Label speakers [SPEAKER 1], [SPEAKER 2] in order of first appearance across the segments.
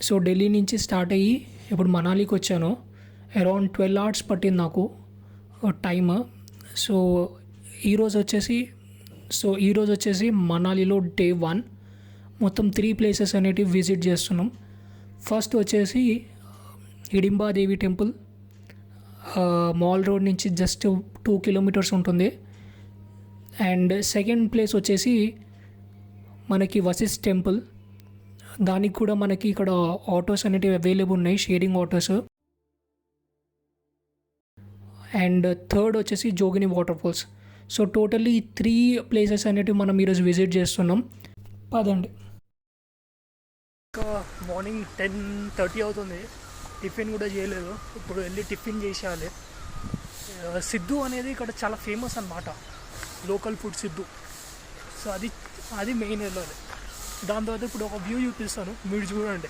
[SPEAKER 1] So Delhi నుంచి start అయ్యి ఇప్పుడు మనాలికి వచ్చాను. అరౌండ్ 12 అవర్స్ పట్టింది నాకు టైమ్. సో ఈరోజు వచ్చేసి మనాలిలో డే 1 మొత్తం 3 ప్లేసెస్ అనేటివి విజిట్ చేస్తున్నాం. ఫస్ట్ వచ్చేసి హిడింబా దేవి టెంపుల్, మాల్ రోడ్ నుంచి జస్ట్ 2 కిలోమీటర్స్ ఉంటుంది. అండ్ సెకండ్ ప్లేస్ వచ్చేసి మనకి వశిష్ఠ్ టెంపుల్. దానికి కూడా మనకి ఇక్కడ ఆటోస్ అనేటివి అవైలబుల్ ఉన్నాయి, షేరింగ్ ఆటోస్. అండ్ థర్డ్ వచ్చేసి Jogini waterfalls. So totally 3 places అనేటివి మనం ఈరోజు విజిట్ చేస్తున్నాం. పదండి. ఇంకా మార్నింగ్ 10:30 అవుతుంది, టిఫిన్ కూడా చేయలేదు. ఇప్పుడు వెళ్ళి టిఫిన్ చేసేయాలి. సిద్ధు అనేది ఇక్కడ చాలా ఫేమస్ అన్నమాట, లోకల్ ఫుడ్ సిద్ధు. సో అది మెయిన్ వెళ్ళాలి. దాని తర్వాత ఇప్పుడు ఒక వ్యూ చూపిస్తాను, మీరు చూడండి.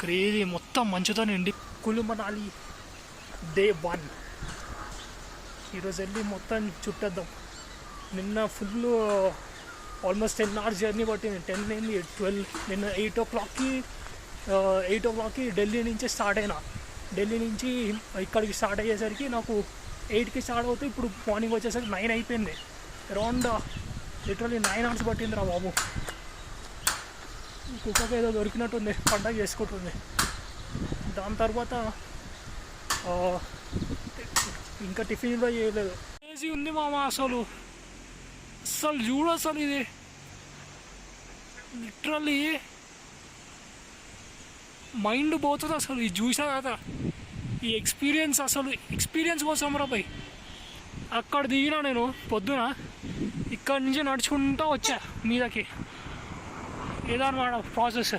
[SPEAKER 1] క్రేజీ, మొత్తం మంచుతో నిండి. కులు మనాలి డే 1 ఈరోజు వెళ్ళి మొత్తం చుట్టేద్దాం. నిన్న ఫుల్ ఆల్మోస్ట్ 10 అవర్స్ జర్నీ పట్టింది. 10 అయింది, 12. నిన్న 8 o'clockకి ఢిల్లీ నుంచి స్టార్ట్ అయినా. ఢిల్లీ నుంచి ఇక్కడికి స్టార్ట్ అయ్యేసరికి నాకు 8కి స్టార్ట్ అవుతుంది. ఇప్పుడు మార్నింగ్ వచ్చేసరికి 9 అయిపోయింది. అరౌండ్ లిటరలీ 9 అవర్స్ పట్టింది రా బాబు. కుక్కకి ఏదో దొరికినట్టుంది, పండగ చేసుకుంటుంది. దాని తర్వాత ఇంకా టిఫిన్ కూడా చేయలేదు. ఏసీ ఉంది మామ. అసలు చూడు, అసలు ఇది లిటరల్లీ మైండ్ పోతుంది అసలు. ఇది చూసా కదా, ఈ ఎక్స్పీరియన్స్ కోసం రా పై. అక్కడ దిగినా నేను పొద్దున, ఇక్కడి నుంచి నడుచుకుంటూ వచ్చా మీదకి. ఏదన్నమాట ప్రాసెస్.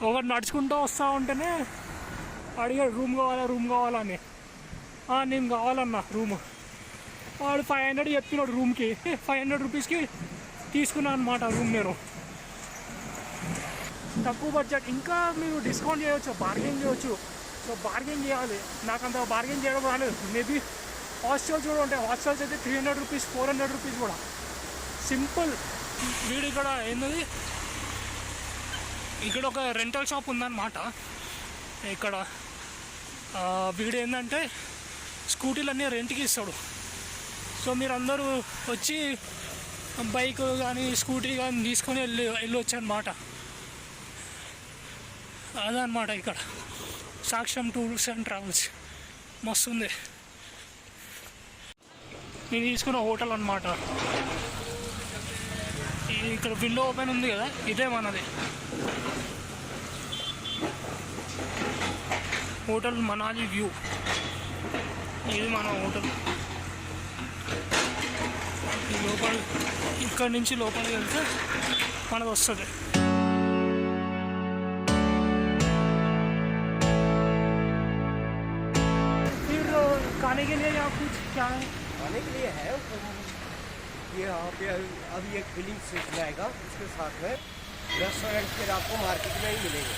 [SPEAKER 1] ఒకటి నడుచుకుంటూ వస్తూ ఉంటేనే అడిగాడు రూమ్ కావాలని. నేను కావాలన్నా రూమ్. వాడు 500 చెప్పినాడు రూమ్కి. 500 రూపీస్కి తీసుకున్నాను అనమాట రూమ్ నేను. తక్కువ బడ్జెట్. ఇంకా మీరు డిస్కౌంట్ చేయవచ్చు, బార్గెన్ చేయవచ్చు. సో బార్గెన్ చేయాలి. నాకు అంత బార్గెన్ చేయడం రాలేదు. మేబీ హాస్టల్స్ కూడా ఉంటాయి. హాస్టల్స్ అయితే 300 రూపీస్, 400 రూపీస్ కూడా సింపుల్. వీడు ఇక్కడ ఏంటది, ఇక్కడ ఒక రెంటల్ షాప్ ఉందన్నమాట. ఇక్కడ వీడు ఏంటంటే స్కూటీలన్నీ రెంట్కి ఇస్తాడు. సో మీరు అందరూ వచ్చి బైక్ కానీ స్కూటీ కానీ తీసుకొని వెళ్ళొచ్చు అనమాట. అదనమాట ఇక్కడ సాక్ష్యం టూర్స్ అండ్ ట్రావెల్స్. మస్తుంది. నేను తీసుకున్న హోటల్ అనమాట. ఇక్కడ విండో ఓపెన్ ఉంది కదా, ఇదే మనది హోటల్ మనాలి వ్యూ. ఇది మన హోటల్. ఇక్కడి నుంచి లోపలికి వెళ్తే మనకు వస్తుంది. खाने के लिए या कुछ क्या है?
[SPEAKER 2] खाने के लिए है ये यहाँ पे अभी एक फिलिंग स्टेशन आएगा, उसके साथ में रेस्टोरेंट फिर आपको मार्केट में ही मिलेंगे.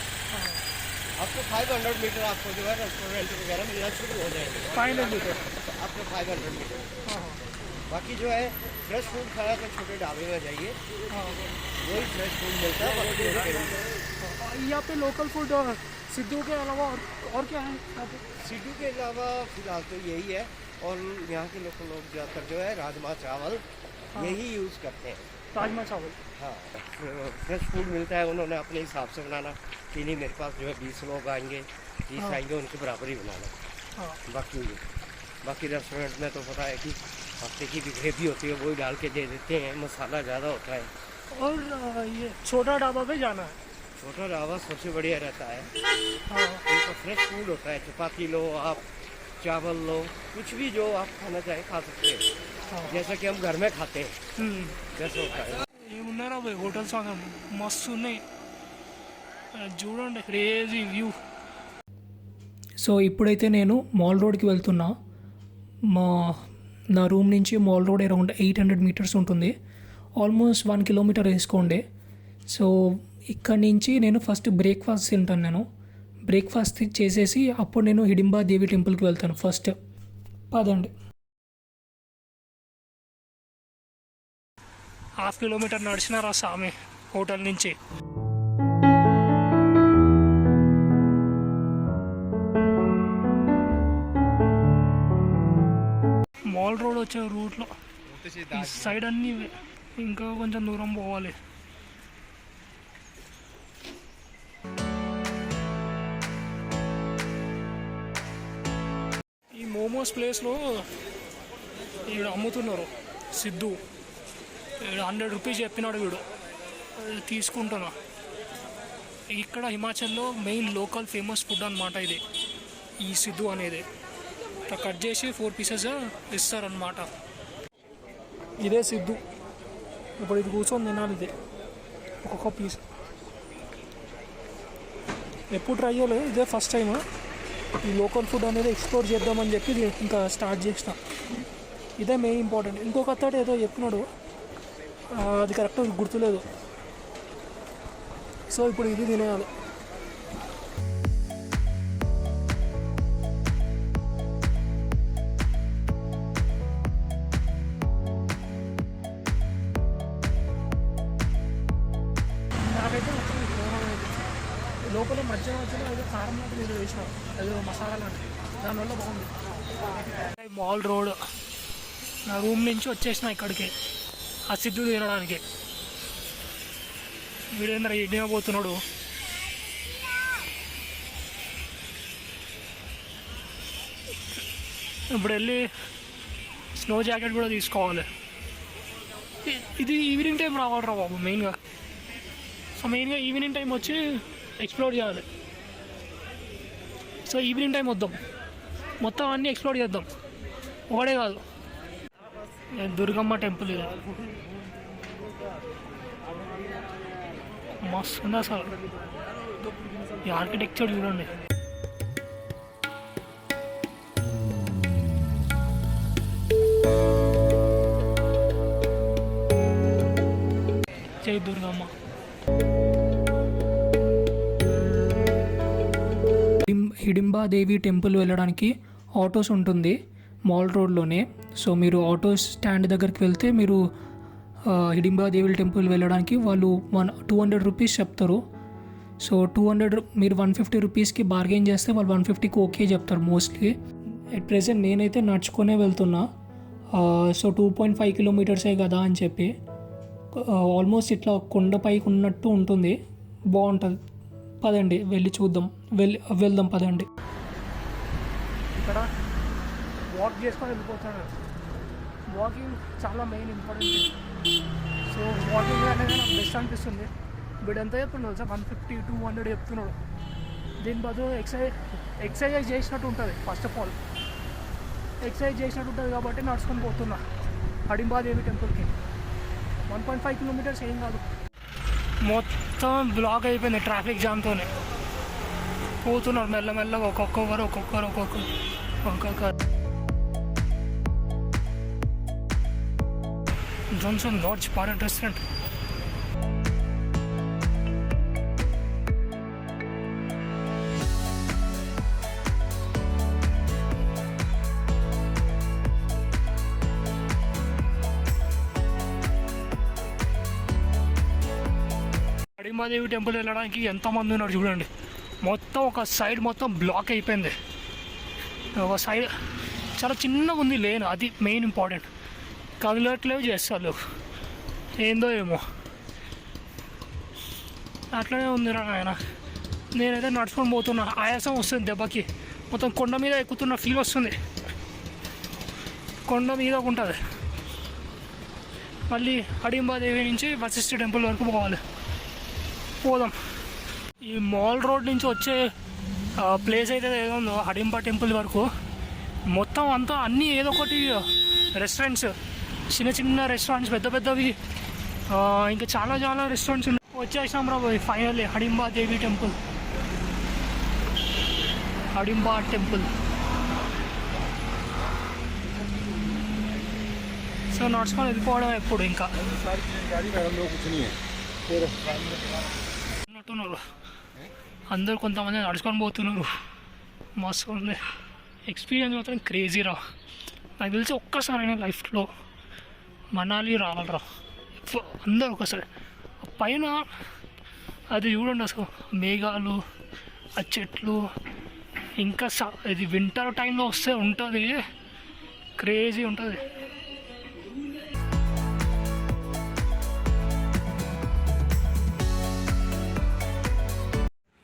[SPEAKER 2] आपको 500 मीटर आपको जो है रेस्टोरेंट वगैरह मिलना शुरू हो जाएंगे.
[SPEAKER 1] 500 मीटर
[SPEAKER 2] आपको 500 मीटर. बाकी जो है फ्रेश फूड खाना तो छोटे ढाबे में जाइए, वही फ्रेश फूड मिलता है.
[SPEAKER 1] यहाँ पे लोकल फूड सिद्धू के अलावा और क्या है?
[SPEAKER 2] सिद्धू के अलावा फिलहाल तो यही है. और यहाँ के लोग ज़्यादातर जो है राजमा चावल यही यूज़ करते हैं.
[SPEAKER 1] राजमा चावल.
[SPEAKER 2] हाँ, फ्रेश फूड मिलता है. उन्होंने अपने हिसाब से बनाना कि नहीं मेरे पास जो है 20 लोग आएंगे, 30 आएंगे, उनके बराबर ही बनाना. बाकी रेस्टोरेंट में तो पता है कि हफ्ते की भी ग्रेवी होती है, वही डाल के दे देते हैं. मसाला ज़्यादा होता है.
[SPEAKER 1] और ये छोटा ढाबा पे जाना है.
[SPEAKER 2] छोटा ढाबा सबसे बढ़िया रहता है. उनका फ्रेश फूड होता है. चपाती लो आप, चावल लो, कुछ भी जो आप खाना चाहें खा सकते हैं. जैसा कि हम घर में खाते हैं जैसा होता है.
[SPEAKER 1] ఏమున్నారా పోయి హోటల్స్ మస్తు ఉన్నాయి చూడండి, క్రేజీ వ్యూ. సో ఇప్పుడైతే నేను మాల్ రోడ్కి వెళ్తున్నా. నా రూమ్ నుంచి మాల్ రోడ్ అరౌండ్ 800 మీటర్స్ ఉంటుంది, ఆల్మోస్ట్ 1 కిలోమీటర్ వేసుకోండి. సో ఇక్కడ నుంచి నేను ఫస్ట్ బ్రేక్ఫాస్ట్ తింటాను. నేను బ్రేక్ఫాస్ట్ చేసేసి అప్పుడు నేను హిడింబా దేవి టెంపుల్కి వెళ్తాను ఫస్ట్. పదండి. హాఫ్ కిలోమీటర్ నడిచినారా స్వామి హోటల్ నుంచి. మాల్ రోడ్ వచ్చే రూట్లో ఈ సైడ్ అన్నీ ఇంకా కొంచెం దూరం పోవాలి. ఈ మోమోస్ ప్లేస్లో ఈడ అమ్ముతున్నారు సిద్ధు. ఈడ 100 రూపీస్ చెప్పినాడు వీడు, అది తీసుకుంటున్నా. ఇక్కడ హిమాచల్లో మెయిన్ లోకల్ ఫేమస్ ఫుడ్ అన్నమాట ఇది, ఈ సిద్ధు అనేది. ఇట్లా కట్ చేసి 4 పీసెస్ ఇస్తారనమాట. ఇదే సిద్ధు. ఇప్పుడు ఇది కూర్చొని తినాలి, ఇది ఒక్కొక్క పీస్. ఎప్పుడు ట్రై చేయలేదు, ఇదే ఫస్ట్ టైం. ఈ లోకల్ ఫుడ్ అనేది ఎక్స్ప్లోర్ చేద్దామని చెప్పి ఇంకా స్టార్ట్ చేసిన. ఇదే మెయిన్ ఇంపార్టెంట్. ఇంకొక అతడు ఏదో చెప్పినాడు, అది కరెక్ట్గా గుర్తులేదు. సో ఇప్పుడు ఇది తినేయాలి. నాకైతే లోపల మధ్యలో ఏదో కారం లాంటిది ఏదో వేసిన, ఏదో మసాలా లాంటిది, దానివల్ల బాగుంది. మాల్ రోడ్, నా రూమ్ నుంచి వచ్చేసిన ఇక్కడికి ఆ సిద్ధు తినడానికి. వీడేంద్ర ఇండియా పోతున్నాడు. ఇప్పుడు వెళ్ళి స్నో జాకెట్ కూడా తీసుకోవాలి. ఇది ఈవినింగ్ టైం రావాలరా బాబు మెయిన్గా. సో మెయిన్గా ఈవినింగ్ టైం వచ్చి ఎక్స్ప్లోర్ చేయాలి. సో ఈవినింగ్ టైం వద్దాం, మొత్తం అన్నీ ఎక్స్ప్లోర్ చేద్దాం, ఒకడే కాదు. దుర్గమ్మ టెంపుల్ ఇది మస్తు ఉంది అసలు. ఈ ఆర్కిటెక్చర్ చూడండి. జై దుర్గమ్మ. హిడింబాదేవి టెంపుల్ వెళ్ళడానికి ఆటోస్ ఉంటుంది మాల్ రోడ్లోనే. సో మీరు ఆటో స్టాండ్ దగ్గరికి వెళ్తే మీరు హిడింబాదేవి టెంపుల్ వెళ్ళడానికి వాళ్ళు 200 రూపీస్ చెప్తారు. సో 200 మీరు 150 రూపీస్కి బార్గెన్ చేస్తే వాళ్ళు 150కి ఓకే చెప్తారు మోస్ట్లీ. అట్ ప్రెజెంట్ నేనైతే నడుచుకునే వెళ్తున్నా. సో 2.5 కిలోమీటర్సే కదా అని చెప్పి ఆల్మోస్ట్ ఇట్లా కొండపైకి ఉన్నట్టు ఉంటుంది, బాగుంటుంది. పదండి వెళ్ళి చూద్దాం, వెళ్దాం పదండి. ఇక్కడ వాక్ చేసుకొని వెళ్ళిపోతాడు. వాకింగ్ చాలా మెయిన్ ఇంపార్టెంట్. సో వాకింగ్ అనేది నాకు బెస్ట్ అనిపిస్తుంది. వీడు ఎంత చెప్తున్నాడు సార్, 150-200 చెప్తున్నాడు. దీని బదులు ఎక్సర్సైజ్ చేసినట్టు ఉంటుంది. ఫస్ట్ ఆఫ్ ఆల్ ఎక్సర్సైజ్ చేసినట్టు ఉంటుంది కాబట్టి నడుచుకొని పోతున్నా హిడింబాదేవి టెంపుల్కి. 1.5 కిలోమీటర్స్ ఏం కాదు. మొత్తం బ్లాక్ అయిపోయింది ట్రాఫిక్ జామ్తోనే. పోతున్నారు మెల్లమెల్లగా ఒక్కొక్కరు. Johnson lodge bar and restaurant. Hidimba Devi temple వెళ్ళడానికి ఎంతమంది ఉన్నారు చూడండి. మొత్తం ఒక సైడ్ మొత్తం బ్లాక్ అయిపోయింది. ఒక సైడ్ చాలా చిన్నగా ఉంది లేను, అది మెయిన్ ఇంపార్టెంట్. కదిలట్లేవు చేస్తారు ఏందో ఏమో, అట్లనే ఉంది ఆయన. నేనైతే నడుచుకొని పోతున్నా, ఆయాసం వస్తుంది దెబ్బకి. మొత్తం కొండ మీద ఎక్కుతున్న ఫీల్ వస్తుంది. కొండ మీద ఉంటుంది. మళ్ళీ హిడింబాదేవి నుంచి వశిష్ఠ టెంపుల్ వరకు పోదాం. ఈ మాల్ రోడ్ నుంచి వచ్చే ప్లేస్ అయితే ఏదో ఉందో హిడింబా టెంపుల్ వరకు మొత్తం అంతా అన్నీ ఏదో ఒకటి రెస్టారెంట్స్, చిన్న చిన్న రెస్టారెంట్స్, పెద్ద పెద్దవి, ఇంకా చాలా చాలా రెస్టారెంట్స్ ఉన్నాయి. వచ్చేసాం రా finally Hidimba Devi temple. Hidimba temple. So నడుచుకొని వెళ్ళిపోవడం ఎప్పుడు ఇంకా ఉన్నట్టున్నారు అందరూ. కొంతమంది నడుచుకొని పోతున్నారు. మస్తు ఉంది ఎక్స్పీరియన్స్, మాత్రం క్రేజీ రా. నాకు తెలిసి ఒక్కసారైనా లైఫ్లో మనాలి రావాలరా. అందరూ ఒకసారి పైన అది చూడండి అసలు మేఘాలు, ఆ చెట్లు, ఇంకా ఇది వింటర్ టైంలో వస్తే ఉంటుంది, క్రేజీ ఉంటుంది.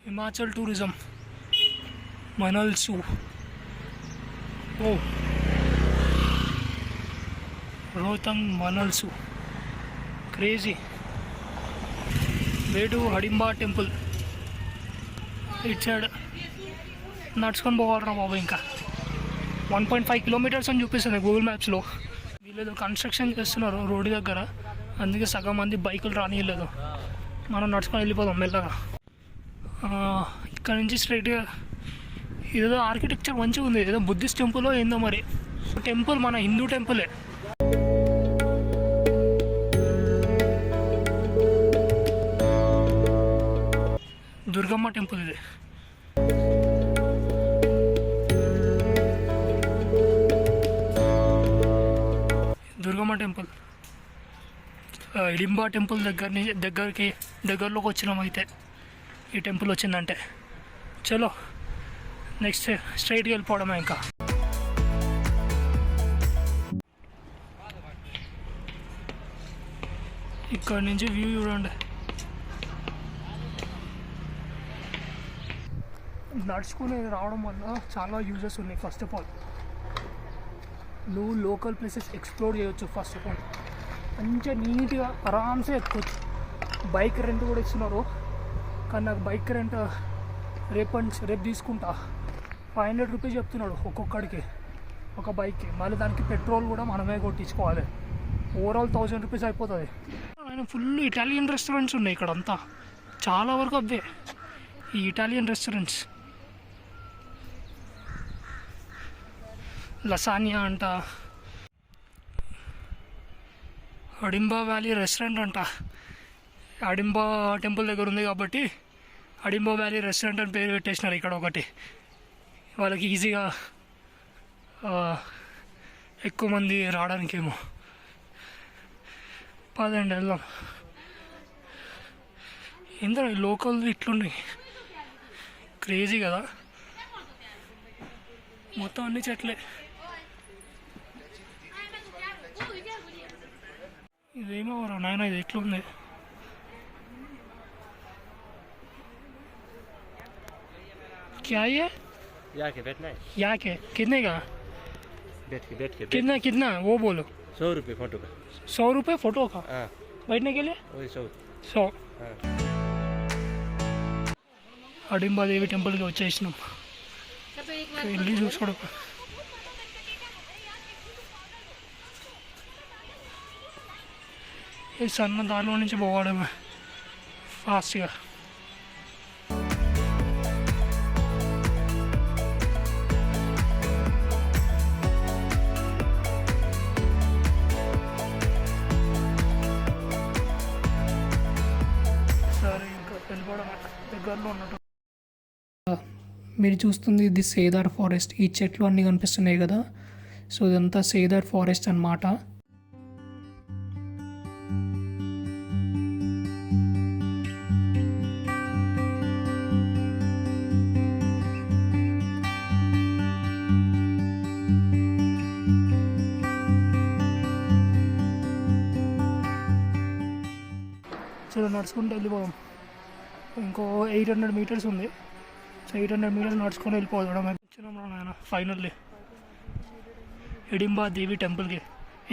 [SPEAKER 1] హిమాచల్ టూరిజం మనల్సు. ఓ రోహతంగ్ మనల్సు, క్రేజీ. వేటు హడింబా టెంపుల్ ఇటు సైడ్ నడుచుకొని పోవాలరా బాబు. ఇంకా 1.5 కిలోమీటర్స్ అని చూపిస్తుంది గూగుల్ మ్యాప్స్లో. వీళ్ళు కన్స్ట్రక్షన్ చేస్తున్నారు రోడ్డు దగ్గర, అందుకే సగం మంది బైకులు రానియలేదు. మనం నడుచుకొని వెళ్ళిపోదాం మెల్లగా. ఇక్కడ నుంచి స్ట్రైట్గా ఇదేదో ఆర్కిటెక్చర్ మంచిగా ఉంది, ఏదో బుద్ధిస్ట్ టెంపుల్ ఏందో మరి. టెంపుల్ మన హిందూ టెంపులే. దుర్గమ్మ టెంపుల్ ఇది. దుర్గమ్మ టెంపుల్, హిడింబా టెంపుల్ దగ్గరలోకి వచ్చినాం. అయితే ఈ టెంపుల్ వచ్చిందంటే చలో నెక్స్ట్ స్ట్రైట్కి వెళ్ళిపోవడమే. ఇంకా ఇక్కడ నుంచి వ్యూ చూడండి. నడుచుకుని రావడం వల్ల చాలా యూజెస్ ఉన్నాయి. ఫస్ట్ ఆఫ్ ఆల్ నువ్వు లోకల్ ప్లేసెస్ ఎక్స్ప్లోర్ చేయొచ్చు. ఫస్ట్ ఆఫ్ ఆల్ మంచిగా నీట్గా ఆరామ్సే ఎక్కొచ్చు. బైక్ రెంట్ కూడా ఇస్తున్నారు, కానీ నాకు బైక్ రెంట్ రేపు తీసుకుంటా. 500 రూపీస్ చెప్తున్నాడు ఒక్కొక్కడికి ఒక బైక్కి. మళ్ళీ దానికి పెట్రోల్ కూడా మనమే కొట్టించుకోవాలి. ఓవరాల్ 1000 రూపీస్ అయిపోతుంది. ఆయన ఫుల్ ఇటాలియన్ రెస్టారెంట్స్ ఉన్నాయి ఇక్కడ అంతా, చాలా వరకు అవే ఈ ఇటాలియన్ రెస్టారెంట్స్. లసానియా అంట, హడింబా వ్యాలీ రెస్టారెంట్ అంట. హడింబా టెంపుల్ దగ్గర ఉంది కాబట్టి హడింబా వ్యాలీ రెస్టారెంట్ అని పేరు పెట్టేసినారు ఇక్కడ ఒకటి. వాళ్ళకి ఈజీగా ఎక్కువ మంది రావడానికేమో. పదండి వెళ్దాం. ఏందో లోకల్ ఇట్లున్నాయి, క్రేజీ కదా. మొత్తం అన్ని చెట్లే. ఇదేమో నాయన ఇది ఎట్లుంది. क्या ये
[SPEAKER 2] यहाँ के बैठना है,
[SPEAKER 1] यहाँ के कितने का?
[SPEAKER 2] बैठ के
[SPEAKER 1] कितना वो बोलो.
[SPEAKER 2] 100 रुपये फोटो का.
[SPEAKER 1] 100 रुपये फोटो का
[SPEAKER 2] हाँ
[SPEAKER 1] बैठने के लिए?
[SPEAKER 2] वही 100.
[SPEAKER 1] 100.
[SPEAKER 2] हाँ.
[SPEAKER 1] హడింబాదేవి టెంపుల్కి వచ్చేసినాం. వెళ్ళి చూసుకోవడం. ఈ సన్న దారిలో నుంచి పోవడమే ఫాస్ట్గా. సరే ఇంకా వెళ్ళిపోవడమే, దగ్గరలో ఉన్నట్టు. మీరు చూస్తుంది ఇది సేదార్ ఫారెస్ట్. ఈ చెట్లు అన్నీ కనిపిస్తున్నాయి కదా, సో ఇదంతా సేదార్ ఫారెస్ట్ అన్నమాట. చలో నడుచుకుంటూ వెళ్ళిపోదాం. ఇంకో 800 మీటర్స్ ఉంది. సో 800 మీటర్స్ నడుచుకొని వెళ్ళిపోవడం. వచ్చినాం నాయన ఫైనల్లీ హిడింబా దేవి టెంపుల్కి.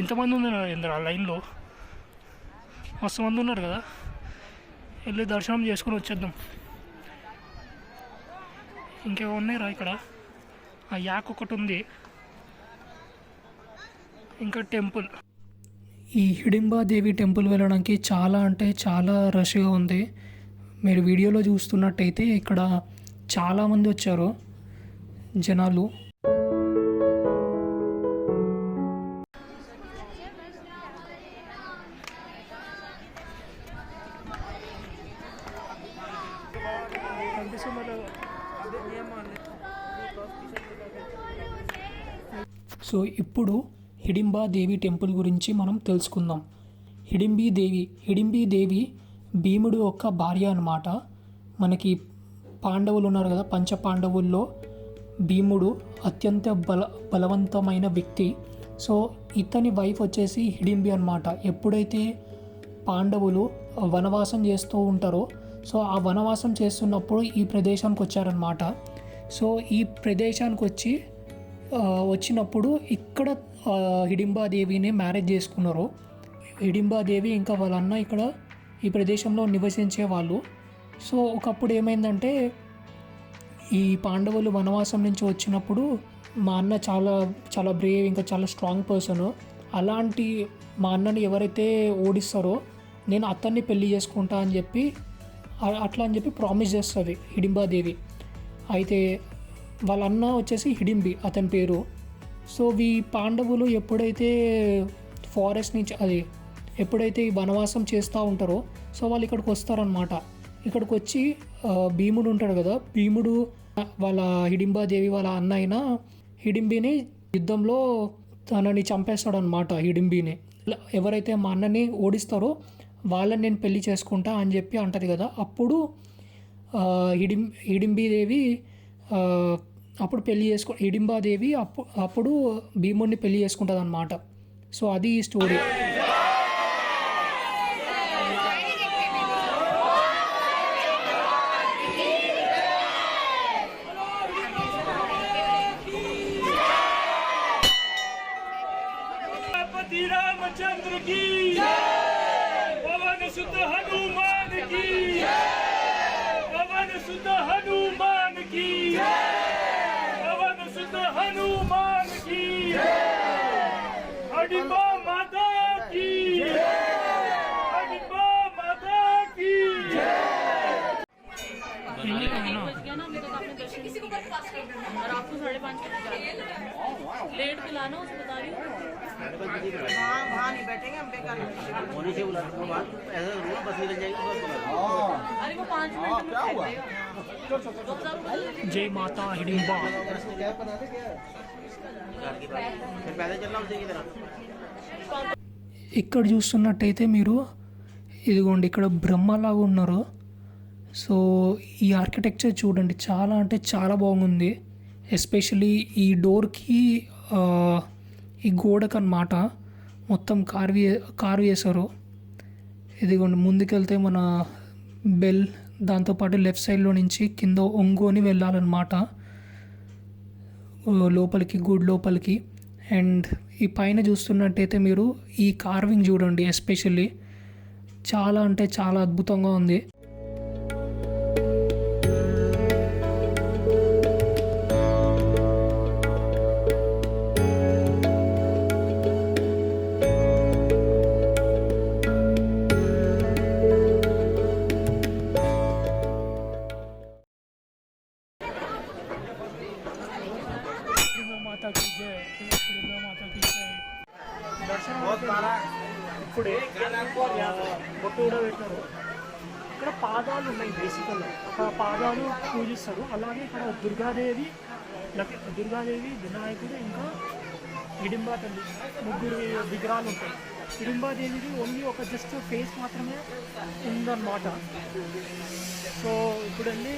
[SPEAKER 1] ఇంతమంది ఉన్నారు ఇందులో లైన్లో, మస్తు మంది ఉన్నారు కదా. వెళ్ళి దర్శనం చేసుకొని వచ్చేద్దాం. ఇంకేమో ఉన్నాయిరా ఇక్కడ. ఆ యాక్ ఒకటి ఉంది, ఇంకా టెంపుల్. ఈ హిడింబా దేవి టెంపుల్ వెళ్ళడానికి చాలా అంటే చాలా రష్గా ఉంది. మీరు వీడియోలో చూస్తున్నట్టయితే ఇక్కడ చాలామంది వచ్చారు జనాలు. సో ఇప్పుడు హిడింబా దేవి టెంపుల్ గురించి మనం తెలుసుకుందాం. హిడింబీ దేవి భీముడు యొక్క భార్య అన్నమాట. మనకి పాండవులు ఉన్నారు కదా, పంచ పాండవుల్లో భీముడు అత్యంత బలవంతమైన వ్యక్తి. సో ఇతని వైఫ్ వచ్చేసి హిడింబి అన్నమాట. ఎప్పుడైతే పాండవులు వనవాసం చేస్తూ ఉంటారో, సో ఆ వనవాసం చేస్తున్నప్పుడు ఈ ప్రదేశానికి వచ్చారనమాట. సో ఈ ప్రదేశానికి వచ్చినప్పుడు ఇక్కడ హిడింబాదేవిని మ్యారేజ్ చేసుకున్నారు. హిడింబాదేవి ఇంకా వాళ్ళ అన్న ఇక్కడ ఈ ప్రదేశంలో నివసించే వాళ్ళు. సో ఒకప్పుడు ఏమైందంటే, ఈ పాండవులు వనవాసం నుంచి వచ్చినప్పుడు మా అన్న చాలా చాలా బ్రేవ్, ఇంకా చాలా స్ట్రాంగ్ పర్సన్. అలాంటి మా అన్నని ఎవరైతే ఓడిస్తారో నేను అతన్ని పెళ్లి చేసుకుంటా అని చెప్పి అట్లా అని చెప్పి ప్రామిస్ చేస్తుంది హిడింబాదేవి. అయితే వాళ్ళ అన్న వచ్చేసి హిడింబి అతని పేరు. సో ఈ పాండవులు ఎప్పుడైతే ఫారెస్ట్ నుంచి ఎప్పుడైతే ఈ వనవాసం చేస్తూ ఉంటారో, సో వాళ్ళు ఇక్కడికి వస్తారనమాట. ఇక్కడికి వచ్చి భీముడు ఉంటాడు కదా, భీముడు వాళ్ళ హిడింబాదేవి వాళ్ళ అన్న అయిన హిడింబిని యుద్ధంలో తనని చంపేస్తాడు అనమాట. హిడింబిని ఎవరైతే మా అన్నని ఓడిస్తారో వాళ్ళని నేను పెళ్లి చేసుకుంటా అని చెప్పి అంటది కదా. అప్పుడు హిడింబీదేవి అప్పుడు హిడింబాదేవి అప్పుడు భీముడిని పెళ్లి చేసుకుంటుంది అనమాట. సో అది ఈ స్టోరీ.
[SPEAKER 3] रामचंद्र की पवन सुत हनुमान की, पवन सुत हनुमान की, पवन सुत हनुमान की, हडिबा माता की, हडिबा माता की।
[SPEAKER 4] और आपको 5:30 लेट के लाना उसको बता रही हूँ। वहाँ नहीं बैठेंगे हम बेकार। अरे वो 5 मिनट में
[SPEAKER 1] जय माता हिडिंबा. ఇక్కడ చూస్తున్నట్టయితే మీరు ఇదిగోండి, ఇక్కడ బ్రహ్మలాగా ఉన్నారు. సో ఈ ఆర్కిటెక్చర్ చూడండి, చాలా అంటే చాలా బాగుంది. ఎస్పెషలీ ఈ డోర్కి ఈ గోడకు అన్నమాట మొత్తం కార్వ్ చేశారు. ఇదిగోండి, ముందుకెళ్తే మన బెల్, దాంతోపాటు లెఫ్ట్ సైడ్లో నుంచి కింద ఒంగోని వెళ్ళాలన్నమాట లోపలికి, గుడి లోపలికి. అండ్ ఈ పైన చూస్తున్నట్టయితే మీరు ఈ కార్వింగ్ చూడండి, ఎస్పెషల్లీ చాలా అంటే చాలా అద్భుతంగా ఉంది.
[SPEAKER 3] ఇప్పుడే బొట్టు కూడా పెట్టారు. ఇక్కడ పాదాలు ఉన్నాయి, బేసికల్గా అక్కడ పాదాలు పూజిస్తారు. అలాగే ఇక్కడ దుర్గాదేవి, వినాయకుడు, ఇంకా హిడింబా తల్లి, ముగ్గురు విగ్రహాలు ఉంటాయి. హిడింబాదేవిది ఓన్లీ ఒక జస్ట్ ఫేస్ మాత్రమే ఉందన్నమాట. సో ఇప్పుడు వెళ్ళి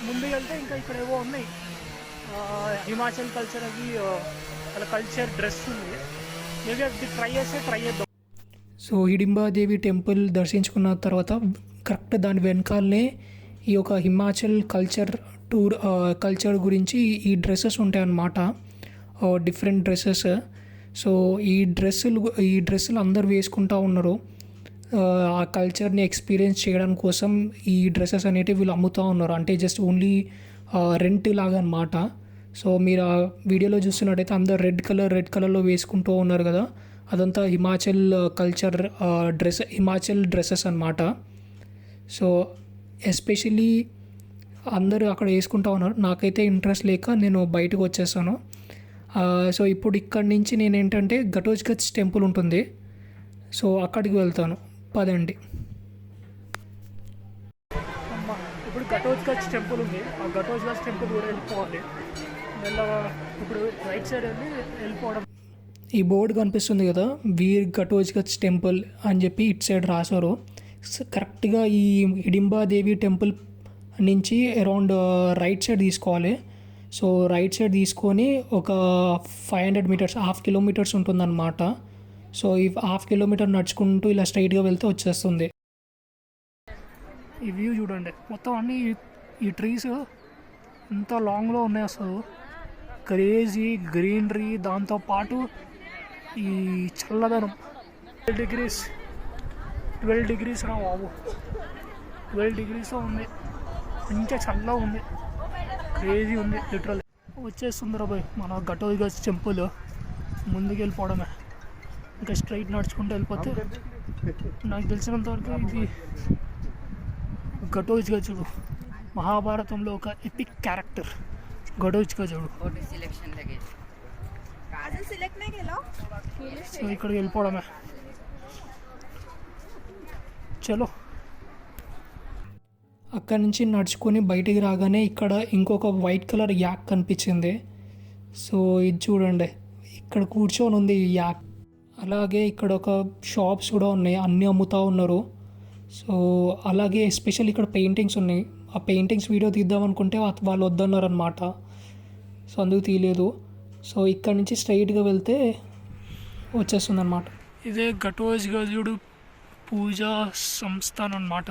[SPEAKER 3] ముందుకు వెళ్తే ఇంకా ఇక్కడ ఏవో ఉన్నాయి, హిమాచల్ కల్చర్ అవి, వాళ్ళ కల్చర్ డ్రెస్ ఉంది. మేబీ అది ట్రై చేద్దాం.
[SPEAKER 1] సో హిడింబాదేవి టెంపుల్ దర్శించుకున్న తర్వాత కరెక్ట్ దాని వెనకాలనే ఈ యొక్క హిమాచల్ కల్చర్ గురించి ఈ డ్రెస్సెస్ ఉంటాయి అన్నమాట, డిఫరెంట్ డ్రెస్సెస్. సో ఈ డ్రెస్సులు అందరు వేసుకుంటూ ఉన్నారు. ఆ కల్చర్ని ఎక్స్పీరియన్స్ చేయడం కోసం ఈ డ్రెస్సెస్ అనేటివి వీళ్ళు అమ్ముతూ ఉన్నారు. అంటే జస్ట్ ఓన్లీ రెంట్ లాగా అన్నమాట. సో మీరు ఆ వీడియోలో చూస్తున్నట్టయితే అందరు రెడ్ కలర్లో వేసుకుంటూ ఉన్నారు కదా, అదంతా హిమాచల్ కల్చర్ హిమాచల్ డ్రెస్సెస్ అన్నమాట. సో ఎస్పెషల్లీ అందరూ అక్కడ వేసుకుంటూ ఉన్నారు. నాకైతే ఇంట్రెస్ట్ లేక నేను బయటకు వచ్చేసాను. సో ఇప్పుడు ఇక్కడి నుంచి నేను ఏంటంటే ఘటోత్కచ్ టెంపుల్ ఉంటుంది, సో అక్కడికి వెళ్తాను. పదండి.
[SPEAKER 3] ఇప్పుడు ఘటోత్కచ్ టెంపుల్ ఉంది, ఆ ఘటోత్కచ్ టెంపుల్ కూడా వెళ్ళిపోవాలి. మెల్లగా ఇప్పుడు రైట్ సైడ్ వెళ్ళిపోవడం.
[SPEAKER 1] ఈ బోర్డు కనిపిస్తుంది కదా, వీర్ ఘటోత్కచ్ టెంపుల్ అని చెప్పి ఇటు సైడ్ రాశారు. కరెక్ట్గా ఈ హిడింబాదేవి టెంపుల్ నుంచి అరౌండ్ రైట్ సైడ్ తీసుకోవాలి. సో రైట్ సైడ్ తీసుకొని ఒక 500 మీటర్స్, 1/2 కిలోమీటర్స్ ఉంటుందన్నమాట. సో ఈ 1/2 కిలోమీటర్ నడుచుకుంటూ ఇలా స్ట్రైట్గా వెళ్తే వచ్చేస్తుంది.
[SPEAKER 3] ఈ వ్యూ చూడండి, మొత్తం అన్ని ఈ ట్రీస్ ఎంత లాంగ్లో ఉన్నాయి అసలు. క్రేజీ గ్రీనరీ, దాంతోపాటు ఈ చల్లదనం. 12 డిగ్రీస్ రా బాబు, 12 డిగ్రీస్లో ఉంది. మంచిగా చల్లగా ఉంది, క్రేజీ ఉంది లిటరల్. వచ్చేస్తుంది రా బాయ్ మన ఘటోత్కచ్ టెంపుల్. ముందుకు వెళ్ళిపోవడమే, ఇంకా స్ట్రైట్ నడుచుకుంటూ వెళ్ళిపోతే నాకు తెలిసినంతవరకు ఇది ఘటోత్కచుడు మహాభారతంలో ఒక ఎపిక్ క్యారెక్టర్ ఘటోత్కచుడు. సో ఇక్కడికి వెళ్ళిపోవడమే, చలో.
[SPEAKER 1] అక్కడి నుంచి నడుచుకొని బయటికి రాగానే ఇక్కడ ఇంకొక వైట్ కలర్ యాక్ కనిపించింది. సో ఇది చూడండి, ఇక్కడ కూర్చొని ఉంది ఈ యాక్. అలాగే ఇక్కడ ఒక షాప్స్ కూడా ఉన్నాయి, అన్నీ అమ్ముతూ ఉన్నారు. సో అలాగే ఎస్పెషల్ ఇక్కడ పెయింటింగ్స్ ఉన్నాయి. ఆ పెయింటింగ్స్ వీడియో తీద్దాం అనుకుంటే వాళ్ళు వద్దన్నారు అనమాట. సో అందుకు తీయలేదు. సో ఇక్కడ నుంచి స్ట్రైట్గా వెళ్తే వచ్చేస్తుంది అనమాట.
[SPEAKER 3] ఇదే ఘటోత్కచుడు పూజా సంస్థాన్ అన్నమాట.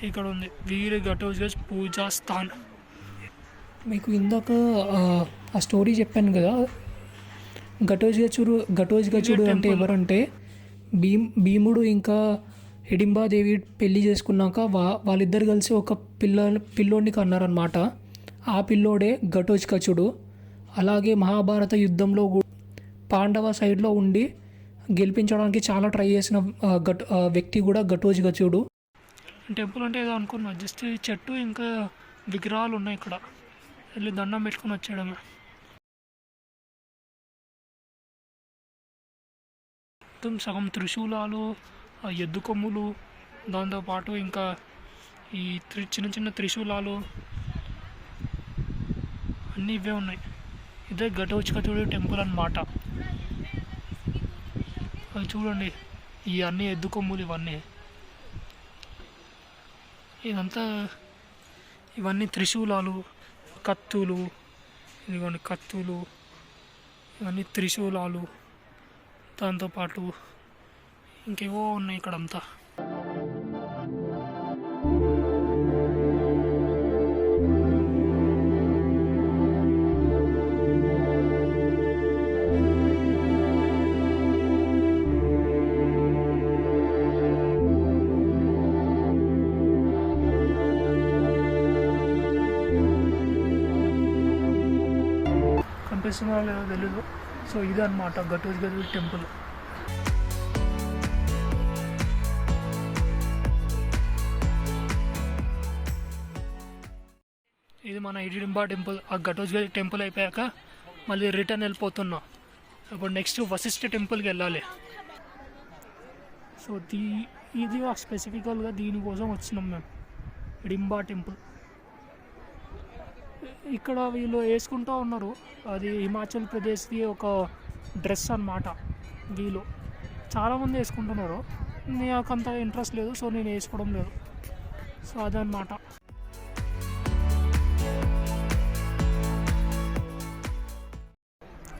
[SPEAKER 3] ఇక్కడ ఉంది వీర్ ఘటోత్కచ్ పూజా స్థాన్.
[SPEAKER 1] మీకు ఇందాక ఆ స్టోరీ చెప్పాను కదా, ఘటోత్కచుడు అంటే ఎవరంటే భీముడు ఇంకా హిడింబాదేవి పెళ్లి చేసుకున్నాక వాళ్ళిద్దరు కలిసి ఒక పిల్లోడిని కన్నారనమాట. ఆ పిల్లోడే ఘటోత్కచుడు. అలాగే మహాభారత యుద్ధంలో పాండవ సైడ్లో ఉండి గెలిపించడానికి చాలా ట్రై చేసిన వ్యక్తి కూడా ఘటోత్కచుడు.
[SPEAKER 3] టెంపుల్ అంటే ఏదో అనుకున్నా, జస్ట్ చెట్టు ఇంకా విగ్రహాలు ఉన్నాయి. ఇక్కడ వెళ్ళి దండం పెట్టుకుని వచ్చేయడమే. మొత్తం సగం త్రిశూలాలు, ఎద్దు కొమ్ములు, దాంతోపాటు ఇంకా ఈ చిన్న చిన్న త్రిశూలాలు అన్నీ ఇవే ఉన్నాయి. ఇదే ఘటోత్కచుడు టెంపుల్ అన్నమాట. అవి చూడండి, ఈ అన్ని ఎద్దు కొమ్ములు, ఇవన్నీ త్రిశూలాలు, కత్తులు. ఇదిగోండి కత్తులు, ఇవన్నీ త్రిశూలాలు. దాంతోపాటు ఇంకేవో ఉన్నాయి ఇక్కడంతా. కనిపిస్తుందో లేదో తెలీదు. సో ఇదే అనమాట ఘటోత్కచుడు టెంపుల్. ఇది మన హిడింబా టెంపుల్. ఆ ఘటోత్కచ్ టెంపుల్ అయిపోయాక మళ్ళీ రిటర్న్ వెళ్ళిపోతున్నాం. ఇప్పుడు నెక్స్ట్ వశిష్ఠ టెంపుల్కి వెళ్ళాలి. సో ఇది స్పెసిఫికల్గా దీనికోసం వచ్చినాం మేము, హిడింబా టెంపుల్. ఇక్కడ వీళ్ళు వేసుకుంటూ ఉన్నారు, అది హిమాచల్ ప్రదేశ్ది ఒక డ్రెస్ అన్నమాట. వీళ్ళు చాలామంది వేసుకుంటున్నారు, నాకు అంత ఇంట్రెస్ట్ లేదు, సో నేను వేసుకోవడం లేదు. సో అదనమాట.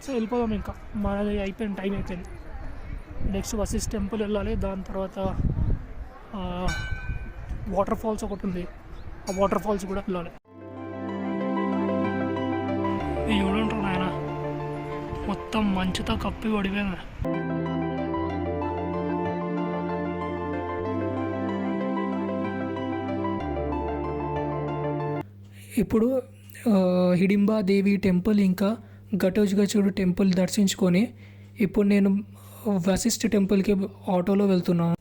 [SPEAKER 3] సో వెళ్ళిపోదాం, ఇంకా మనది అయిపోయింది, టైం అయిపోయింది. నెక్స్ట్ వశిష్ఠ టెంపుల్ వెళ్ళాలి. దాని తర్వాత వాటర్ ఫాల్స్ ఒకటి ఉంది, ఆ వాటర్ ఫాల్స్ కూడా వెళ్ళాలి. చూడంటారు నాయన, మొత్తం మంచుతో కప్పి పడిపోయింది.
[SPEAKER 1] ఇప్పుడు హిడింబాదేవి టెంపుల్ ఇంకా ఘటోత్కచుడు టెంపుల్ దర్శించుకొని ఇప్పుడు నేను వశిష్ఠ టెంపుల్కి ఆటోలో వెళ్తున్నాను.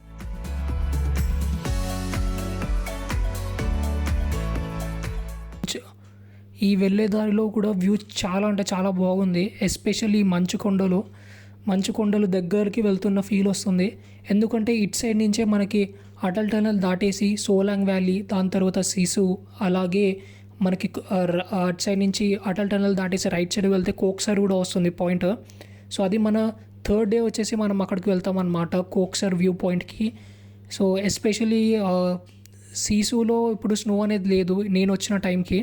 [SPEAKER 1] ఈ వెళ్ళే దారిలో కూడా వ్యూ చాలా అంటే చాలా బాగుంది. ఎస్పెషల్లీ మంచు కొండలు దగ్గరికి వెళ్తున్న ఫీల్ వస్తుంది. ఎందుకంటే ఇటు సైడ్ నుంచే మనకి అటల్ టనల్ దాటేసి సోలాంగ్ వ్యాలీ, దాని తర్వాత సిసు, అలాగే మనకి అటు సైడ్ నుంచి అటల్ టనల్ దాటేసి రైట్ సైడ్ వెళ్తే కోక్సర్ కూడా వస్తుంది పాయింట్. సో అది మన థర్డ్ డే వచ్చేసి మనం అక్కడికి వెళ్తాం అన్నమాట, కోక్సర్ వ్యూ పాయింట్కి. సో ఎస్పెషలీ సీసూలో ఇప్పుడు స్నో అనేది లేదు నేను వచ్చిన టైంకి.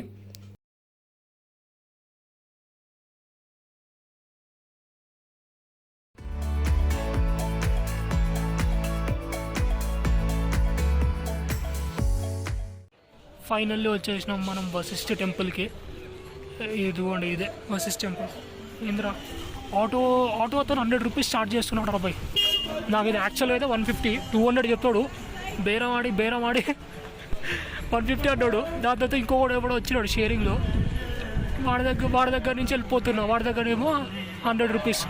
[SPEAKER 3] ఫైనల్లీ వచ్చేసినాం మనం వశిష్ఠ టెంపుల్కి. ఇదిగోండి ఇదే వశిష్ఠ టెంపుల్. ఇంద్రా ఆటో అతను 100 రూపీస్ ఛార్జ్ చేస్తున్నాడు రా బాయ్. నాకు ఇది యాక్చువల్గా అయితే 150, 200 చెప్తాడు. బేరం ఆడి 150 అన్నాడు. దాని తర్వాత ఇంకొకటి ఎప్పుడో వచ్చినాడు షేరింగ్లో, వాడి దగ్గర నుంచి వెళ్ళిపోతున్నా. వాడి దగ్గర ఏమో 100 రూపీస్.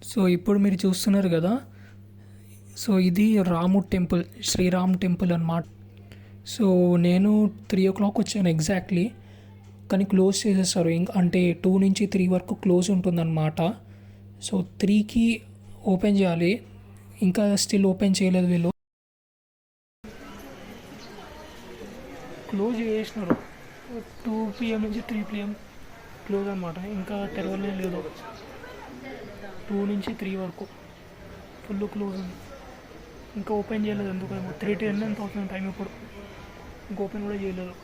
[SPEAKER 1] సో ఇప్పుడు మీరు చూస్తున్నారు కదా, సో ఇది రాముడ్ టెంపుల్, శ్రీరామ్ టెంపుల్ అన్నమాట. సో నేను 3 o'clock వచ్చాను ఎగ్జాక్ట్లీ, కానీ క్లోజ్ చేసేస్తారు. అంటే 2 నుంచి 3 వరకు క్లోజ్ ఉంటుందన్నమాట. సో 3కి ఓపెన్ చేయాలి, ఇంకా స్టిల్ ఓపెన్ చేయలేదు వీళ్ళు.
[SPEAKER 3] క్లోజ్ చేసినారు 2 PM నుంచి 3 PM క్లోజ్ అనమాట. ఇంకా తెరవలే లేదు. 2 నుంచి 3 వరకు ఫుల్ క్లోజ్ ఉంది. ఇంకా ఓపెన్ చేయలేదు ఎందుకేమో. 3:10 ఎంత అవుతుంది టైం ఇప్పుడు, ఇంకా ఓపెన్ కూడా చేయలేదు.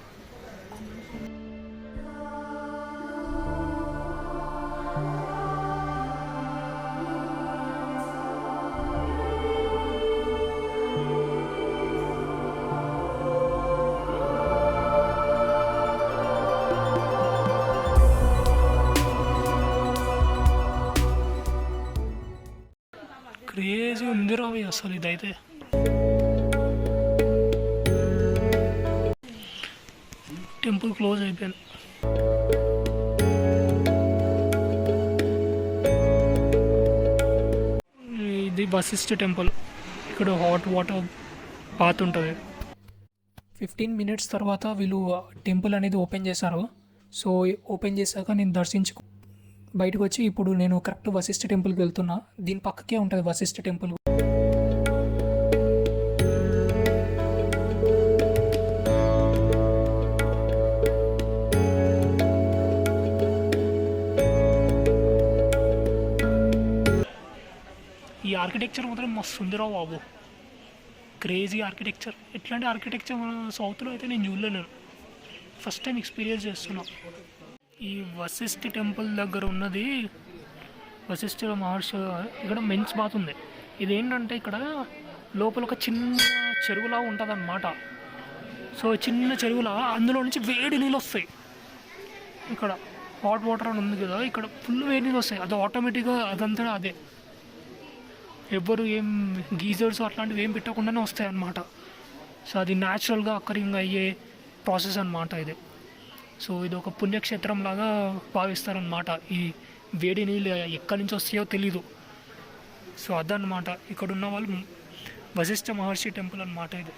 [SPEAKER 3] క్రేజీ ఉంది రావి అసలు ఇదైతే. టెంపుల్ క్లోజ్ అయిపోయింది. ఇది వశిష్ఠ టెంపుల్. ఇక్కడ హాట్ వాటర్ బాత్ ఉంటుంది.
[SPEAKER 1] 15 minutes తర్వాత వీళ్ళు టెంపుల్ అనేది ఓపెన్ చేశారు. సో ఓపెన్ చేశాక నేను దర్శించుకు బయటకు వచ్చి ఇప్పుడు నేను కరెక్ట్ వశిష్ఠ టెంపుల్కి వెళ్తున్నా. దీని పక్కకే ఉంటుంది వశిష్ఠ టెంపుల్.
[SPEAKER 3] ఈ ఆర్కిటెక్చర్ మాత్రం మస్తు ఉందిరా బాబు, క్రేజీ ఆర్కిటెక్చర్. ఎట్లాంటి ఆర్కిటెక్చర్ మన సౌత్లో అయితే నేను చూడలేను, ఫస్ట్ టైం ఎక్స్పీరియన్స్ చేస్తున్నా. ఈ వశిష్ఠ టెంపుల్ దగ్గర ఉన్నది వశిష్ఠ మహర్షి. ఇక్కడ మెన్స్ బాత్ ఉంది. ఇదేంటంటే ఇక్కడ లోపల ఒక చిన్న చెరువులా ఉంటుంది అన్నమాట. సో చిన్న చెరువులా అందులో నుంచి వేడి నీళ్ళు వస్తాయి. ఇక్కడ హాట్ వాటర్ అని ఉంది కదా, ఇక్కడ ఫుల్ వేడి నీళ్ళు వస్తాయి. అది ఆటోమేటిక్గా అదంతా అదే, ఎవ్వరు ఏం గీజర్స్ అట్లాంటివి ఏం పెట్టకుండానే వస్తాయి అన్నమాట. సో అది న్యాచురల్గా అక్కరింగ్ అయ్యే ప్రాసెస్ అన్నమాట ఇది. సో ఇది ఒక పుణ్యక్షేత్రం లాగా భావిస్తారనమాట. ఈ వేడి నీళ్ళు ఎక్కడి నుంచి వస్తాయో తెలీదు. సో అదనమాట ఇక్కడ ఉన్న వాళ్ళు వశిష్ఠ మహర్షి టెంపుల్ అన్నమాట ఇది.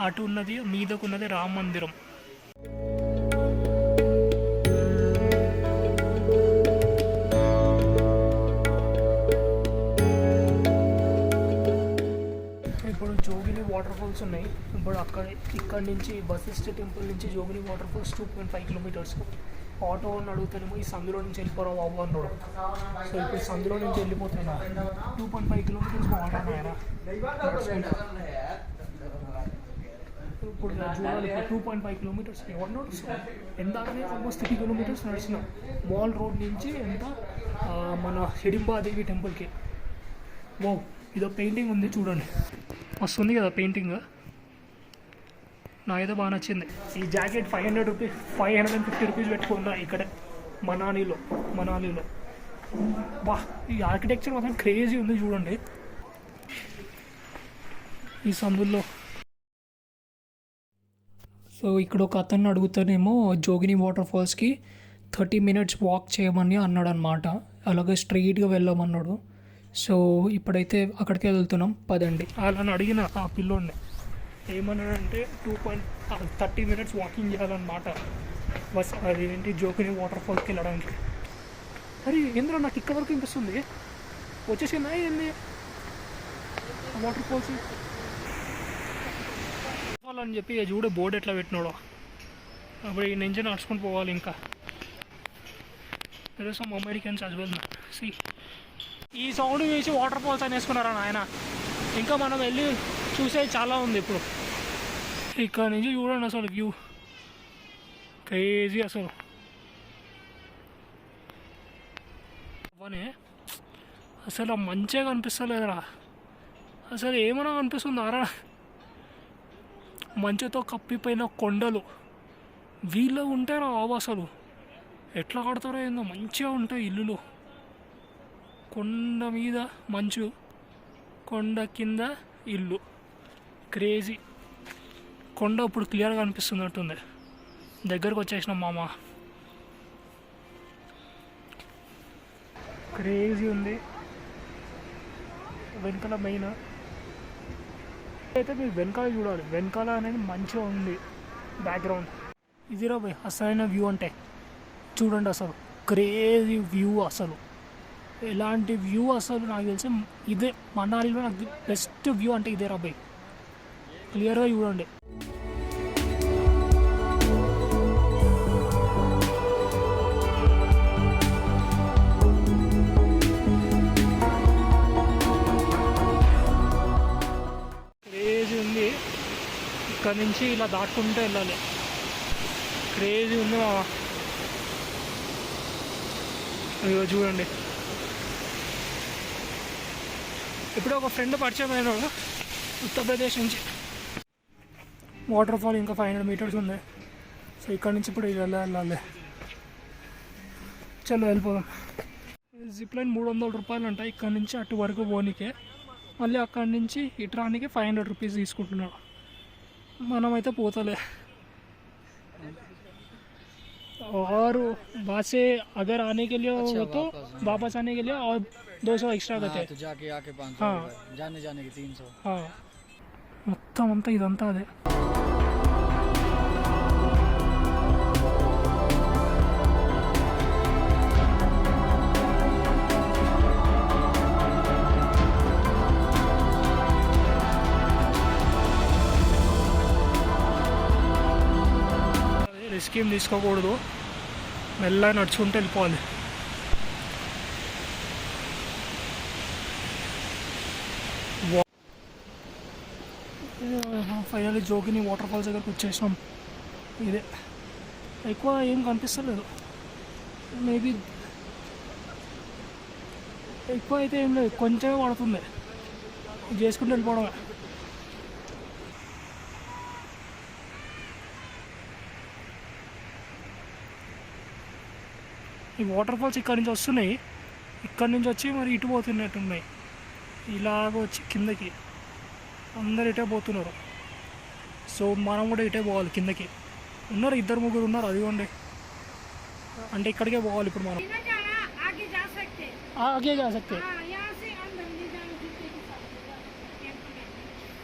[SPEAKER 3] అటు ఉన్నది మీదకున్నది రామ మందిరం. ఇప్పుడు జోగిని వాటర్ ఫాల్స్ ఉన్నాయి. ఇప్పుడు ఇక్కడ నుంచి వశిష్ఠ టెంపుల్ నుంచి జోగిని వాటర్ ఫాల్స్ 2.5 kilometers. ఆటో అని అడుగుతానేమో ఈ సందులో నుంచి వెళ్ళిపోరా బాబు అన్నాడు. సో ఇప్పుడు సందులో నుంచి వెళ్ళిపోతున్నా. 2.5 kilometers ఆటో ఉన్నాయరా. ఇప్పుడు చూడాలి, 2.5 kilometers ఎవరు నడుస్తుంది. ఎందాకనే ఆల్మోస్ట్ 3 kilometers నడిచిన మాల్ రోడ్ నుంచి ఎంత మన హిడింబాదేవి టెంపుల్కి. వో ఇదో పెయింటింగ్ ఉంది చూడండి, మస్తు ఉంది కదా పెయింటింగ్. నాకైతే బాగా నచ్చింది. ఈ జాకెట్ 550 రూపీస్ పెట్టుకున్నా ఇక్కడ మనాలిలో. వా ఈ ఆర్కిటెక్చర్ మాత్రం క్రేజీ ఉంది చూడండి ఈ సందుల్లో.
[SPEAKER 1] సో ఇక్కడ ఒక అతన్ని అడుగుతానేమో జోగిని వాటర్ ఫాల్స్కి 30 minutes వాక్ చేయమని అన్నాడు అనమాట. అలాగే స్ట్రైట్గా వెళ్ళమన్నాడు. సో ఇప్పుడైతే అక్కడికే వెళ్తున్నాం, పదండి.
[SPEAKER 3] అలా అడిగిన ఆ పిల్లోడిని ఏమన్నాడంటే 2.30 minutes వాకింగ్ చేయాలన్నమాట బస్ అది ఏంటి జోగిని వాటర్ ఫాల్స్కి వెళ్ళడానికి. అరే ఏంద్రా నాకు ఇక్కడ వరకు వినిపిస్తుంది, వచ్చేసిందా ఏంది వాటర్ ఫాల్స్ అని చెప్పి చూడే బోర్డు ఎట్లా పెట్టినాడో. అప్పుడు ఈ నుంచి నడుచుకొని పోవాలి. ఇంకా some Americans as well C ఈ సౌండ్ వేసి వాటర్ ఫాల్స్ అని వేసుకున్నారా నాయన. ఇంకా మనం వెళ్ళి చూసేది చాలా ఉంది. ఇప్పుడు ఇక్కడ నుంచి చూడండి అసలు వ్యూ క్రేజీ అసలు. అవనే అసలు మంచిగా కనిపిస్తలేదురా, అసలు ఏమైనా కనిపిస్తుందారా. మంచుతో కప్పిపోయిన కొండలు వీళ్ళు ఉంటారా బాబు, అసలు ఎట్లా కడతారో ఏందో. మంచిగా ఉంటాయి ఇల్లులు, కొండ మీద మంచు, కొండ కింద ఇల్లు. క్రేజీ. కొండ ఇప్పుడు క్లియర్గా అనిపిస్తున్నట్టుంది. దగ్గరకు వచ్చేసినాం మామ. క్రేజీ ఉంది. వెనకాల మెయిన్ అయితే మీరు వెనకాల చూడాలి, వెనకాల అనేది మంచిగా ఉంది బ్యాక్గ్రౌండ్. ఇదిరా భయ్ అసలైన వ్యూ అంటే. చూడండి అసలు క్రేజీ వ్యూ. అసలు ఎలాంటి వ్యూ అసలు నాకు తెలిసి ఇదే మనాలిలో నాకు బెస్ట్ వ్యూ అంటే ఇదే రా భయ్. క్లియర్గా చూడండి. క్రేజీ ఉంది. ఇక్కడ నుంచి ఇలా దాటుకుంటూ వెళ్ళాలి. క్రేజీ ఉంది మామ. ఇదిగో చూడండి. ఇప్పుడు ఒక ఫ్రెండ్ పరిచయం అయినాడు ఉత్తరప్రదేశ్ నుంచి. వాటర్ ఫాల్ ఇంకా 500 meters ఉంది. సో ఇక్కడ నుంచి ఇప్పుడు వెళ్ళాలి. చలో వెళ్ళిపోదాం. జిప్ లైన్ 300 రూపాయలు అంట ఇక్కడ నుంచి అటు వరకు పోనీకే. మళ్ళీ అక్కడి నుంచి ఇటు రానికి 500 rupees తీసుకుంటున్నాడు. మనమైతే పోతలే. और वहाँ से अगर आने के लिए हो तो वापस आने के लिए और 200 एक्स्ट्रा देते हैं.
[SPEAKER 5] तो जाके आके 500
[SPEAKER 3] हाँ.
[SPEAKER 5] जाने की 300.
[SPEAKER 3] మొత్తం అంతా ఇదంతా అదే. రిస్క్ ఏం తీసుకోకూడదు, మెల్లగా నడుచుకుంటూ వెళ్ళిపోవాలి. ఫైనల్లీ జోగిని వాటర్ ఫాల్స్ దగ్గరకు వచ్చేసినాం. ఇదే ఎక్కువ ఏం కనిపిస్తలేదు, మేబీ ఎక్కువ అయితే ఏం లేదు, కొంచెమే పడుతుంది. చేసుకుంటూ వెళ్ళిపోవడమే. ఈ వాటర్ ఫాల్స్ ఇక్కడ నుంచి వస్తున్నాయి, ఇక్కడ నుంచి వచ్చి మరి ఇటు పోతున్నట్టున్నాయి. ఇలాగ వచ్చి కిందకి అందరు ఇటే పోతున్నారు. సో మనం కూడా ఇటే పోవాలి కిందకి. ఉన్నారు 2-3 ఉన్నారు, అదిగోండి. అంటే ఇక్కడికే పోవాలి ఇప్పుడు మనం. ఆగే जा सकते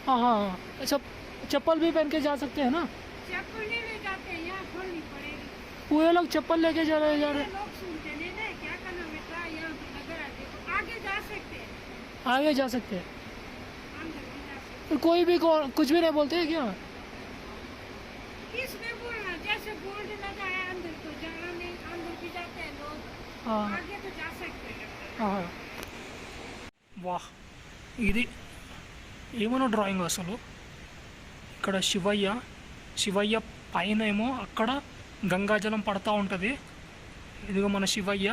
[SPEAKER 3] हाँ हाँ. अच्छा चप्पल भी पहन के जा सकते हैं ना?
[SPEAKER 6] चप्पल नहीं ले जाते, यहाँ खोलनी पड़ेगी.
[SPEAKER 3] पूरे लोग चप्पल लेके जा रहे
[SPEAKER 6] लोग सुनते नहीं ना, क्या करना बेटा, यहाँ पे नजर आते. आगे जा सकते हैं,
[SPEAKER 3] आगे जा सकते हैं.
[SPEAKER 6] अंदर भी जा सकते
[SPEAKER 3] तो कोई भी कुछ भी नहीं बोलते हैं क्या?
[SPEAKER 6] हैं. किसने बोलना, जैसे बोर्ड लगाया अंदर तो जाना नहीं, अंदर भी जाते हैं लोग.
[SPEAKER 3] हाँ
[SPEAKER 6] आगे तो जा सकते हैं.
[SPEAKER 3] हाँ. వాహ్, ఇది ఏమన్నా డ్రాయింగ్ అసలు. ఇక్కడ శివయ్య పైన ఏమో అక్కడ గంగాజలం పడతా ఉంటుంది. ఇదిగో మన శివయ్య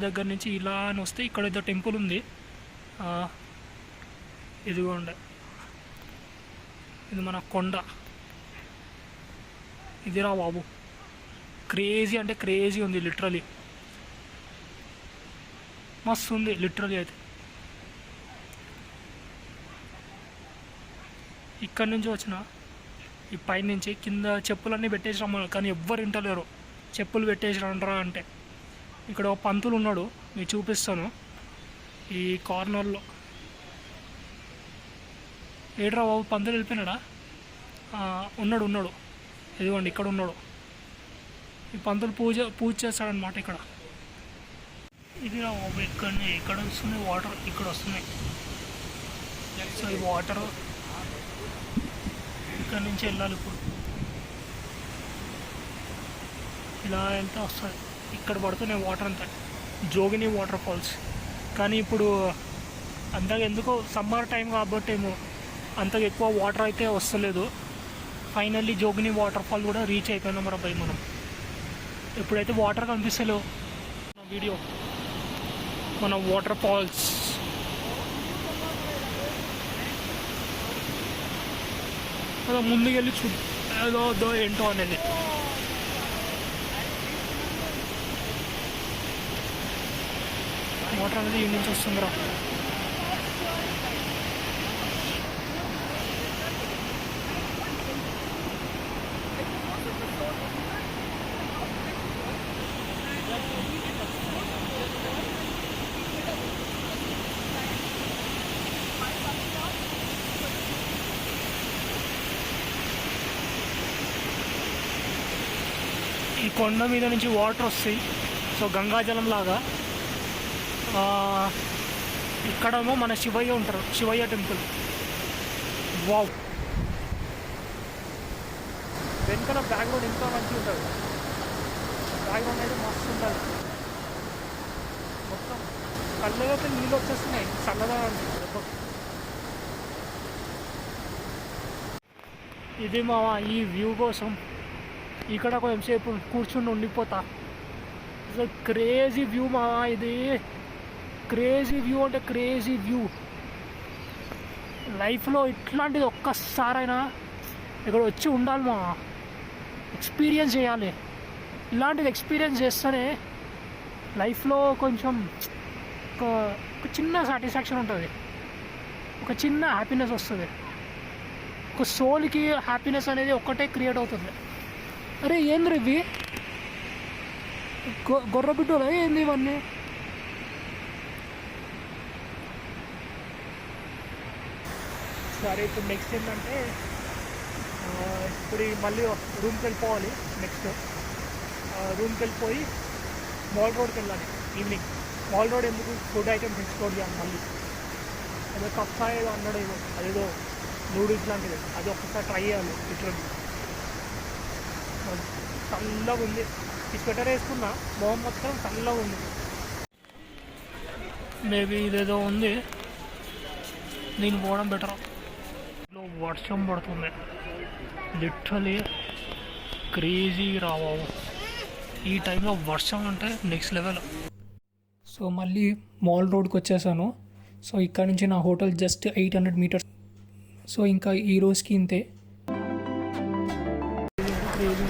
[SPEAKER 3] దగ్గర నుంచి ఇలా అని వస్తే ఇక్కడ ఏదో టెంపుల్ ఉంది. ఇదిగోండి, ఇది మన కొండ. ఇదిరా బాబు, క్రేజీ అంటే క్రేజీ ఉంది. లిటరలీ మస్తు ఉంది లిటరలీ. అయితే ఇక్కడి నుంచి వచ్చిన ఈ పైనుంచి కింద చెప్పులన్నీ పెట్టేసి రమ్మన్నారు, కానీ ఎవ్వరు వింటలేరు. చెప్పులు పెట్టేసి రండ్రా అంటే. ఇక్కడ ఒక పంతులు ఉన్నాడు, మీకు చూపిస్తాను. ఈ కార్నర్లో
[SPEAKER 1] ఏడ్రా బాబు, పందులు వెళ్ళిపోయినాడా? ఉన్నాడు. ఇదిగోండి ఇక్కడ ఉన్నాడు. ఈ పంతులు పూజ చేస్తాడనమాట ఇక్కడ. ఇది రా బాబు, ఇక్కడ వస్తున్నాయి వాటర్, ఇక్కడ వస్తున్నాయి. సో ఈ వాటర్ ఇక్కడ నుంచి వెళ్ళాలి. ఇప్పుడు ఇలా వెళ్తే వస్తుంది. ఇక్కడ పడుతున్నాయి వాటర్ అంతా, జోగిని వాటర్ ఫాల్స్. కానీ ఇప్పుడు అంతగా ఎందుకో సమ్మర్ టైం కాబట్టి ఏమో అంతగా ఎక్కువ వాటర్ అయితే వస్తలేదు. ఫైనల్లీ జోగిని వాటర్ ఫాల్ కూడా రీచ్ అయిపోయినాం మన పై మనం. ఎప్పుడైతే వాటర్ కనిపిస్తలేవు వీడియో మన వాటర్ ఫాల్స్. అలా ముందుకెళ్ళి ఏదో ఏంటో అనేది. వాటర్ అనేది ఈ నుంచి వస్తుందిరా. ఈ కొండ మీద నుంచి వాటర్ వస్తాయి. సో గంగాజలం లాగా. ఇక్కడేమో మన శివయ్య ఉంటారు, శివయ్య టెంపుల్. వావ్, వెనుకల బ్యాక్గ్రౌండ్ ఇంకా మంచిగా ఉంటుంది. బ్యాక్గ్రౌండ్ అయితే మస్తు ఉంటుంది. మొత్తం కళ్ళలోకి నీళ్ళు వచ్చేస్తున్నాయి చల్లగా. ఇది మా ఈ వ్యూ కోసం ఇక్కడ కొంచెంసేపు కూర్చుని ఉండిపోతా. క్రేజీ వ్యూ మా, ఇది క్రేజీ వ్యూ అంటే క్రేజీ వ్యూ. లైఫ్లో ఇట్లాంటిది ఒక్కసారైనా ఇక్కడ వచ్చి ఉండాలి మా, ఎక్స్పీరియన్స్ చేయాలి. ఇలాంటిది ఎక్స్పీరియన్స్ చేస్తేనే లైఫ్లో కొంచెం ఒక చిన్న సాటిస్ఫాక్షన్ ఉంటుంది, ఒక చిన్న హ్యాపీనెస్ వస్తుంది. ఒక సోల్కి హ్యాపీనెస్ అనేది ఒక్కటే క్రియేట్ అవుతుంది. అరే ఏంద్ర ఇవి గొర్రెబిడ్డలే ఏంది ఇవన్నీ? సరే, ఇప్పుడు నెక్స్ట్ ఏంటంటే ఇప్పుడు మళ్ళీ రూమ్కి వెళ్ళిపోవాలి. నెక్స్ట్ రూమ్కి వెళ్ళిపోయి మాల్ రోడ్కి వెళ్ళాలి ఈవినింగ్. మాల్ రోడ్ ఎందుకు, ఫుడ్ ఐటమ్స్ ఎక్స్ప్లోర్ చేయాలి మళ్ళీ. అదే కప్సా ఏదో అన్నాడు, ఏదో అదేదో నూడిల్స్ లాంటిది, అది ఒక్కసారి ట్రై చేయాలి. లిటరల్లీ చల్లగా ఉంది. ఈ స్వెటర్ వేసుకున్నా, మొహం మొత్తం చల్లగా ఉంది. మేబీ ఇదేదో ఉంది, నేను పోవడం బెటర్. వర్షం పడుతుంది లిటరలీ, క్రేజీ రావావు. ఈ టైంలో వర్షం అంటే నెక్స్ట్ లెవెల్. సో మళ్ళీ మాల్ రోడ్కి వచ్చేసాను. సో ఇక్కడ నుంచి నా హోటల్ జస్ట్ 800 మీటర్స్. సో ఇంకా ఈ రోజుకి ఇంతే. క్రేజీ